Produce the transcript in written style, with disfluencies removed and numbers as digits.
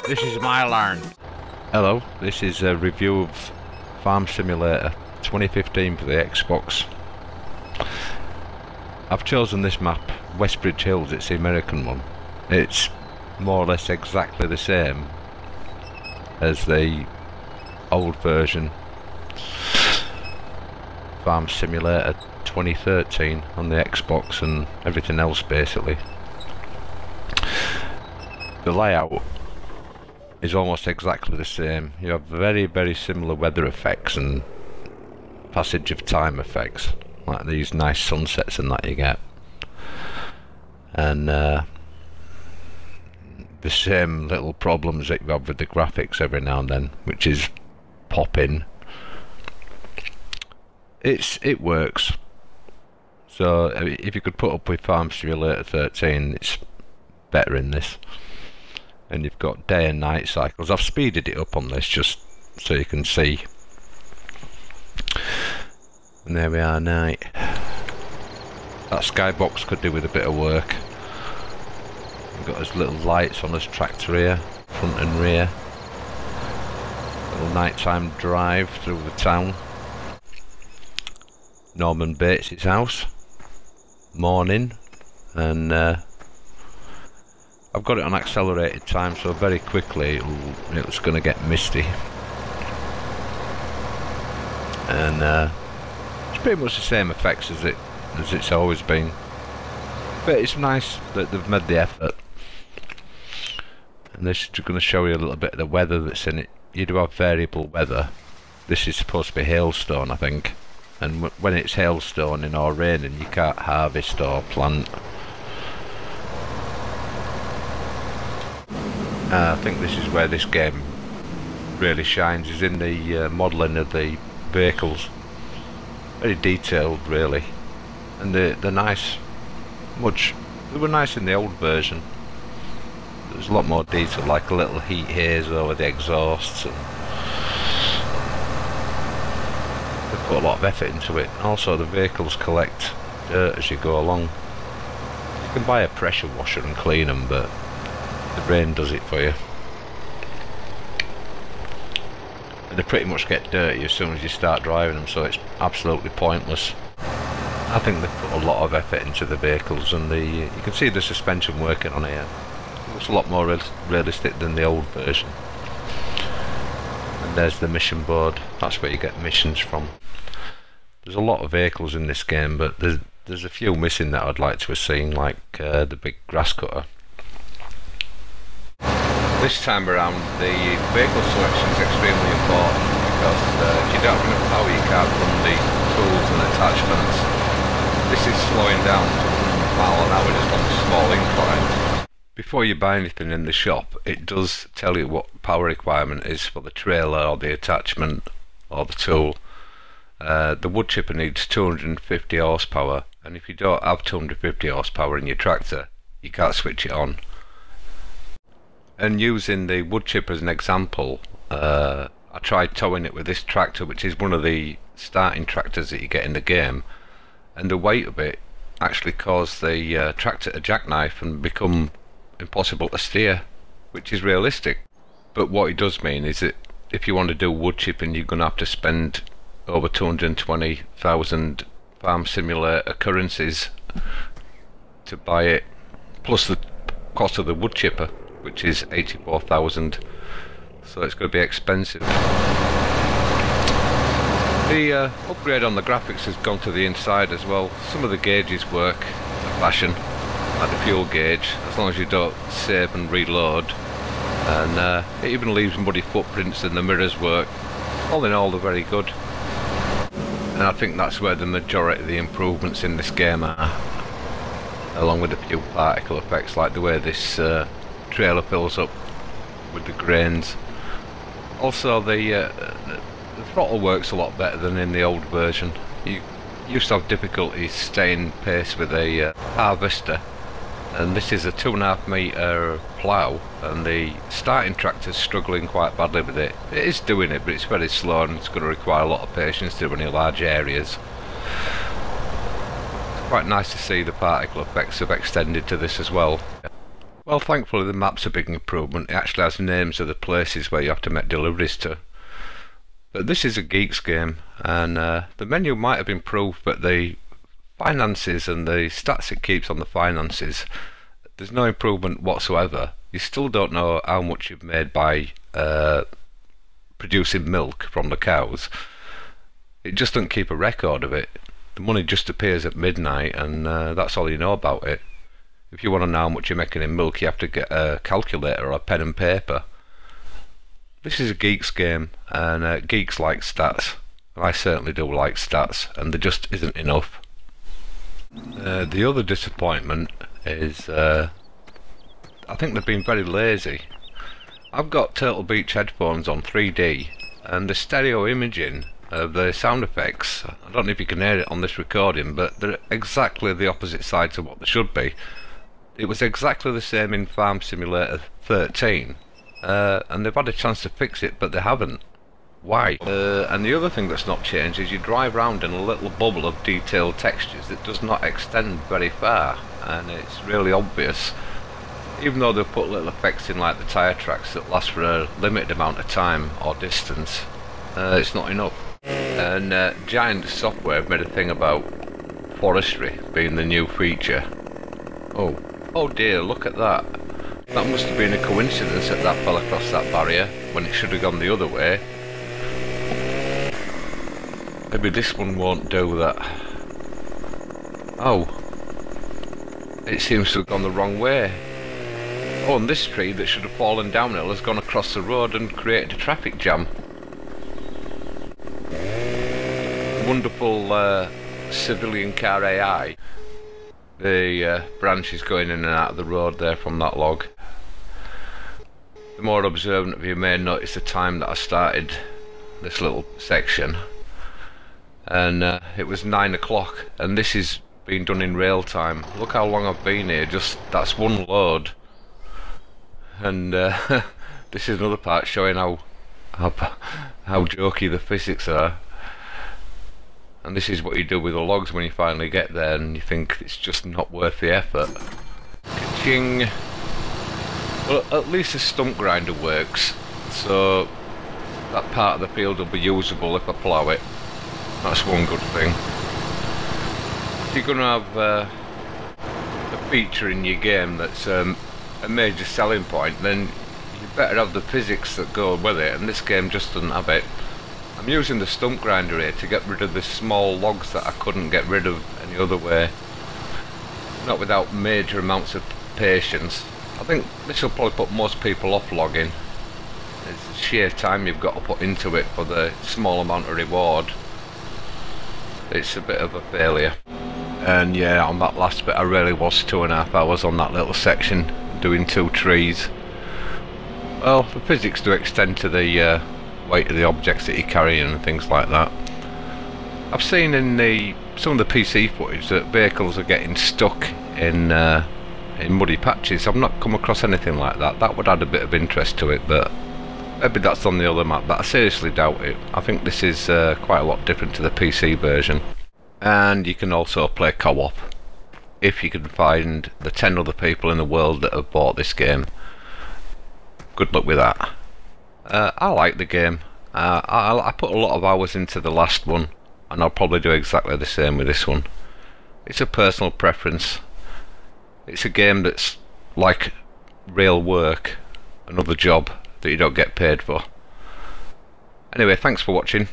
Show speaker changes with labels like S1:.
S1: This is my alarm. Hello, this is a review of Farm Simulator 2015 for the Xbox. I've chosen this map, Westbridge Hills. It's the American one. It's more or less exactly the same as the old version Farm Simulator 2013 on the Xbox and everything else basically. The layout is almost exactly the same. You have very similar weather effects and passage of time effects, like these nice sunsets and that you get, and the same little problems that you have with the graphics every now and then, which is popping. It works. So if you could put up with Farm Simulator 13, it's better in this. And you've got day and night cycles. I've speeded it up on this just so you can see. And there we are, night. That skybox could do with a bit of work. We've got his little lights on his tractor here, front and rear. Little nighttime drive through the town. Norman Bates' house. Morning. And I've got it on accelerated time, so very quickly it's going to get misty. And it's pretty much the same effects as it's always been. But it's nice that they've made the effort. And this is going to show you a little bit of the weather that's in it. You do have variable weather. This is supposed to be hailstone, I think. And when it's hailstoning or raining, you can't harvest or plant. I think this is where this game really shines, is in the modelling of the vehicles. Very detailed, really, and they're nice. They were nice in the old version. There's a lot more detail, like a little heat haze over the exhausts. And they put a lot of effort into it. Also, the vehicles collect dirt as you go along. You can buy a pressure washer and clean them, but the rain does it for you. And they pretty much get dirty as soon as you start driving them, so it's absolutely pointless. I think they put a lot of effort into the vehicles, and you can see the suspension working on here. It looks a lot more realistic than the old version. And there's the mission board. That's where you get missions from. There's a lot of vehicles in this game, but there's a few missing that I'd like to have seen, like the big grass cutter. This time around, the vehicle selection is extremely important, because if you don't have enough power, you can't run the tools and attachments. This is slowing down to 100 miles an hour just on small inclines. Before you buy anything in the shop, it does tell you what power requirement is for the trailer or the attachment or the tool. The wood chipper needs 250 horsepower, and if you don't have 250 horsepower in your tractor, you can't switch it on. And using the wood chipper as an example, I tried towing it with this tractor, which is one of the starting tractors that you get in the game, and the weight of it actually caused the tractor to jackknife and become impossible to steer, which is realistic. But what it does mean is that if you want to do wood chipping, you're going to have to spend over 220,000 Farm Simulator currencies to buy it, plus the cost of the wood chipper, which is 84,000, so it's going to be expensive. The upgrade on the graphics has gone to the inside as well. Some of the gauges work a fashion, like the fuel gauge, as long as you don't save and reload, and it even leaves muddy footprints, and the mirrors work. All in all, they're very good, and I think that's where the majority of the improvements in this game are, along with a few particle effects, like the way this trailer fills up with the grains. Also, the throttle works a lot better than in the old version. You used to have difficulty staying pace with a harvester, and this is a 2.5 metre plough, and the starting tractor's struggling quite badly with it. It is doing it, but it's very slow, and it's going to require a lot of patience to run in large areas. It's quite nice to see the particle effects have extended to this as well. Well, thankfully the map's a big improvement. It actually has names of the places where you have to make deliveries to. But this is a geeks game, and the menu might have improved, but the finances and the stats it keeps on the finances, there's no improvement whatsoever. You still don't know how much you've made by producing milk from the cows. It just doesn't keep a record of it. The money just appears at midnight, and that's all you know about it. If you want to know how much you're making in milk, you have to get a calculator or a pen and paper. This is a geeks game, and geeks like stats. I certainly do like stats, and there just isn't enough. The other disappointment is I think they've been very lazy. I've got Turtle Beach headphones on 3D, and the stereo imaging of the sound effects, I don't know if you can hear it on this recording, but they're exactly the opposite sides of what they should be. It was exactly the same in Farm Simulator 13, and they've had a chance to fix it, but they haven't. Why? And the other thing that's not changed is you drive around in a little bubble of detailed textures that does not extend very far, and it's really obvious. Even though they've put little effects in like the tyre tracks that last for a limited amount of time or distance, it's not enough. And Giant Software have made a thing about forestry being the new feature. Oh dear, look at that. That must have been a coincidence that that fell across that barrier when it should have gone the other way. Maybe this one won't do that. Oh, it seems to have gone the wrong way. Oh, and this tree that should have fallen downhill has gone across the road and created a traffic jam. Wonderful civilian car AI. The branch is going in and out of the road there from that log. The more observant of you may notice the time that I started this little section, and it was 9 o'clock, and this is being done in real time. Look how long I've been here, just that's one load. And this is another part showing how jokey the physics are. And this is what you do with the logs when you finally get there and you think it's just not worth the effort. Ka-ching! Well, at least the stump grinder works, so that part of the field will be usable if I plough it. That's one good thing. If you're going to have a feature in your game that's a major selling point, then you better have the physics that go with it, and this game just doesn't have it. I'm using the stump grinder here to get rid of the small logs that I couldn't get rid of any other way. Not without major amounts of patience. I think this will probably put most people off logging. It's the sheer time you've got to put into it for the small amount of reward. It's a bit of a failure. And yeah, on that last bit I really was 2.5 hours on that little section doing 2 trees. Well, the physics do extend to the weight of the objects that you're carrying and things like that. I've seen in some of the PC footage that vehicles are getting stuck in muddy patches. I've not come across anything like that. That would add a bit of interest to it, but maybe that's on the other map, but I seriously doubt it. I think this is quite a lot different to the PC version. And you can also play co-op if you can find the 10 other people in the world that have bought this game. Good luck with that. I like the game. I put a lot of hours into the last one, and I'll probably do exactly the same with this one. It's a personal preference. It's a game that's like real work, another job that you don't get paid for. Anyway, thanks for watching.